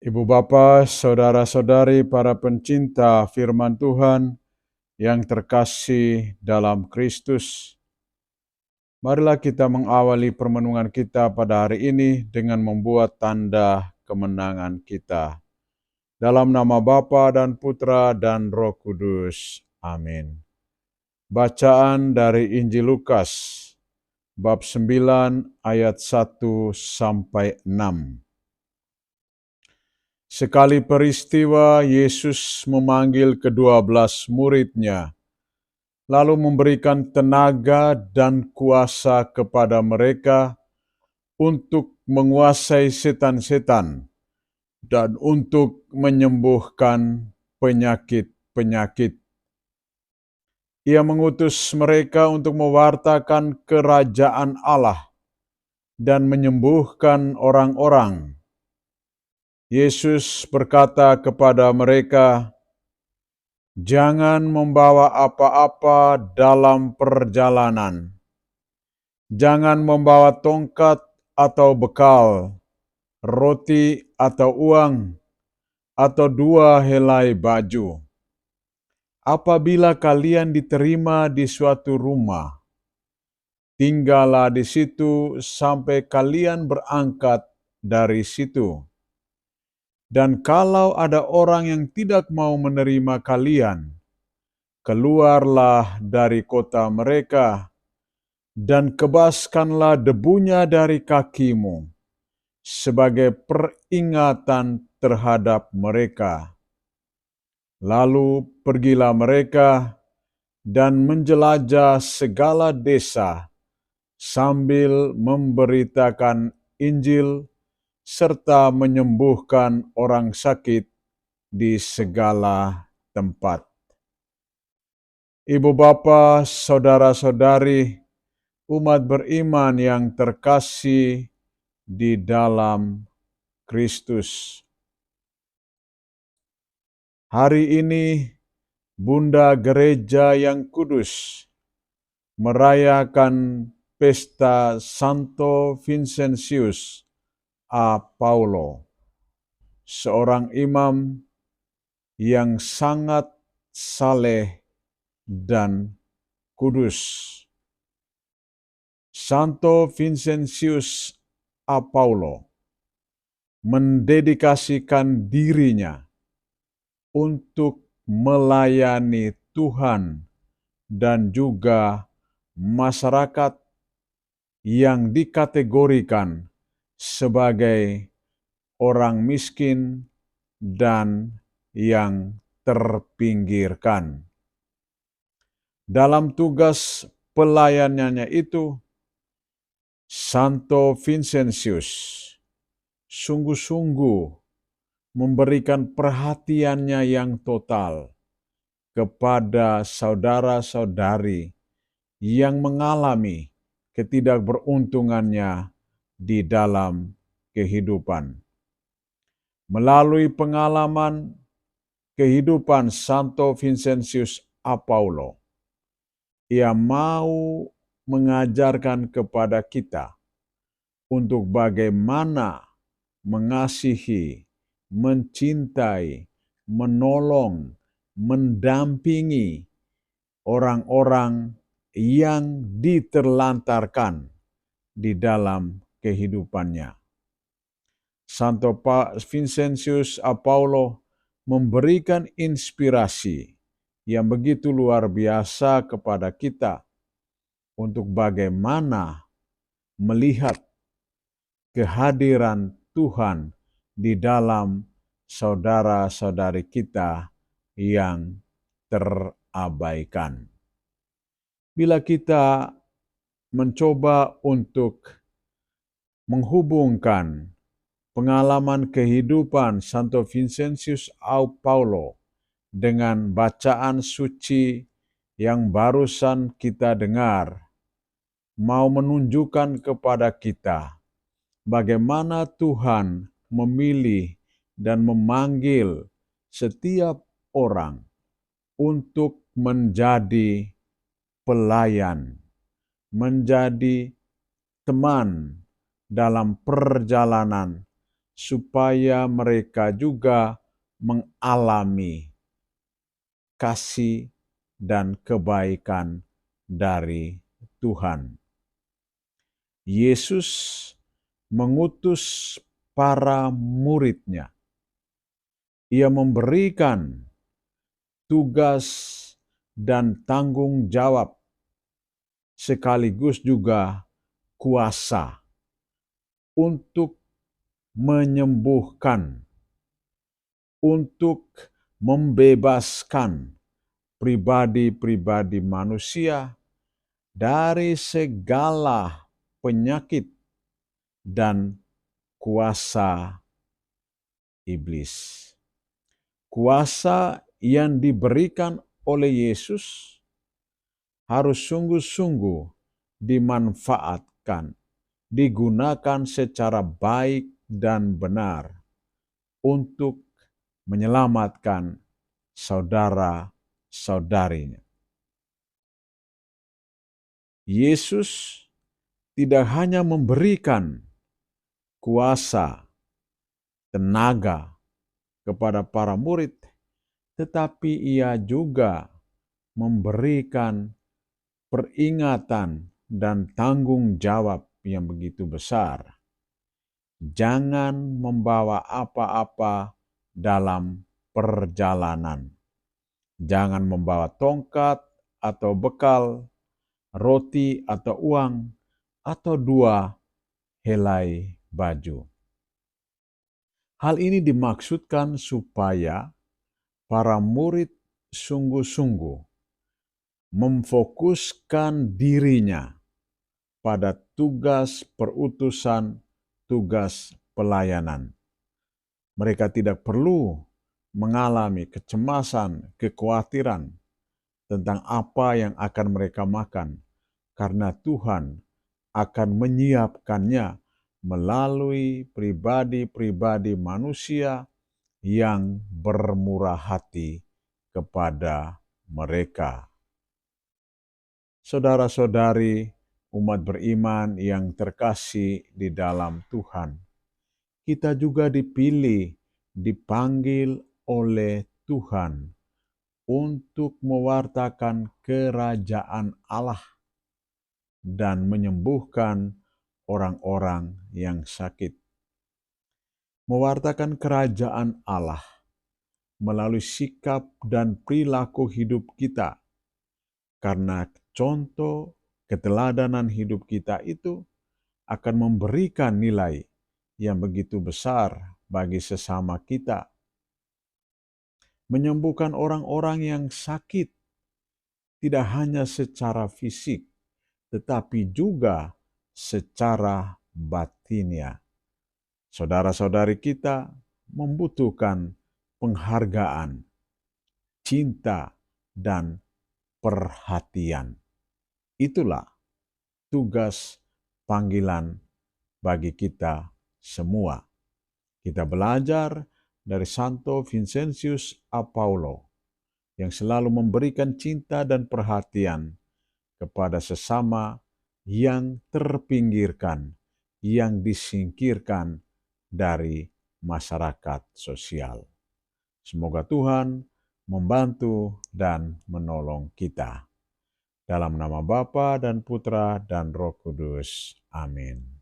Ibu bapa, saudara-saudari, para pencinta firman Tuhan yang terkasih dalam Kristus, marilah kita mengawali permenungan kita pada hari ini dengan membuat tanda kemenangan kita. Dalam nama Bapa dan Putra dan Roh Kudus. Amin. Bacaan dari Injil Lukas, bab 9 ayat 1 sampai 6. Sekali peristiwa, Yesus memanggil ke-12 murid-Nya, lalu memberikan tenaga dan kuasa kepada mereka untuk menguasai setan-setan dan untuk menyembuhkan penyakit-penyakit. Ia mengutus mereka untuk mewartakan kerajaan Allah dan menyembuhkan orang-orang. Yesus berkata kepada mereka, "Jangan membawa apa-apa dalam perjalanan. Jangan membawa tongkat atau bekal, roti atau uang, atau 2 helai baju. Apabila kalian diterima di suatu rumah, tinggallah di situ sampai kalian berangkat dari situ. Dan kalau ada orang yang tidak mau menerima kalian, keluarlah dari kota mereka dan kebaskanlah debunya dari kakimu sebagai peringatan terhadap mereka. Lalu pergilah mereka dan menjelajah segala desa sambil memberitakan Injil serta menyembuhkan orang sakit di segala tempat." Ibu bapa, saudara-saudari, umat beriman yang terkasih di dalam Kristus. Hari ini Bunda Gereja yang Kudus merayakan pesta Santo Vincentius a Paulo, seorang imam yang sangat saleh dan kudus. Santo Vincentius a Paulo mendedikasikan dirinya untuk melayani Tuhan dan juga masyarakat yang dikategorikan sebagai orang miskin dan yang terpinggirkan. Dalam tugas pelayanannya itu, Santo Vincentius sungguh-sungguh memberikan perhatiannya yang total kepada saudara-saudari yang mengalami ketidakberuntungannya di dalam kehidupan. Melalui pengalaman kehidupan Santo Vincentius a Paulo, ia mau mengajarkan kepada kita untuk bagaimana mengasihi, mencintai, menolong, mendampingi orang-orang yang diterlantarkan di dalam kehidupannya. Santo Vincentius a Paulo memberikan inspirasi yang begitu luar biasa kepada kita untuk bagaimana melihat kehadiran Tuhan di dalam saudara-saudari kita yang terabaikan. Bila kita mencoba untuk menghubungkan pengalaman kehidupan Santo Vincentius a Paulo dengan bacaan suci yang barusan kita dengar, mau menunjukkan kepada kita bagaimana Tuhan memilih dan memanggil setiap orang untuk menjadi pelayan, menjadi teman dalam perjalanan supaya mereka juga mengalami kasih dan kebaikan dari Tuhan. Yesus mengutus para murid-Nya. Ia memberikan tugas dan tanggung jawab sekaligus juga kuasa untuk menyembuhkan, untuk membebaskan pribadi-pribadi manusia dari segala penyakit dan kuasa iblis. Kuasa yang diberikan oleh Yesus harus sungguh-sungguh dimanfaatkan, digunakan secara baik dan benar untuk menyelamatkan saudara-saudarinya. Yesus tidak hanya memberikan kuasa, tenaga kepada para murid, tetapi ia juga memberikan peringatan dan tanggung jawab yang begitu besar. Jangan membawa apa-apa dalam perjalanan. Jangan membawa tongkat atau bekal, roti atau uang, atau 2 helai baju. Hal ini dimaksudkan supaya para murid sungguh-sungguh memfokuskan dirinya pada tugas perutusan, tugas pelayanan. Mereka tidak perlu mengalami kecemasan, kekhawatiran tentang apa yang akan mereka makan, karena Tuhan akan menyiapkannya melalui pribadi-pribadi manusia yang bermurah hati kepada mereka. Saudara-saudari, umat beriman yang terkasih di dalam Tuhan, kita juga dipilih, dipanggil oleh Tuhan untuk mewartakan kerajaan Allah dan menyembuhkan orang-orang yang sakit. Mewartakan kerajaan Allah melalui sikap dan perilaku hidup kita, karena contoh keteladanan hidup kita itu akan memberikan nilai yang begitu besar bagi sesama kita. Menyembuhkan orang-orang yang sakit tidak hanya secara fisik, tetapi juga secara batinnya. Saudara-saudari kita membutuhkan penghargaan, cinta, dan perhatian. Itulah tugas panggilan bagi kita semua. Kita belajar dari Santo Vincentius Apaulo yang selalu memberikan cinta dan perhatian kepada sesama yang terpinggirkan, yang disingkirkan dari masyarakat sosial. Semoga Tuhan membantu dan menolong kita. Dalam nama Bapa dan Putra dan Roh Kudus. Amin.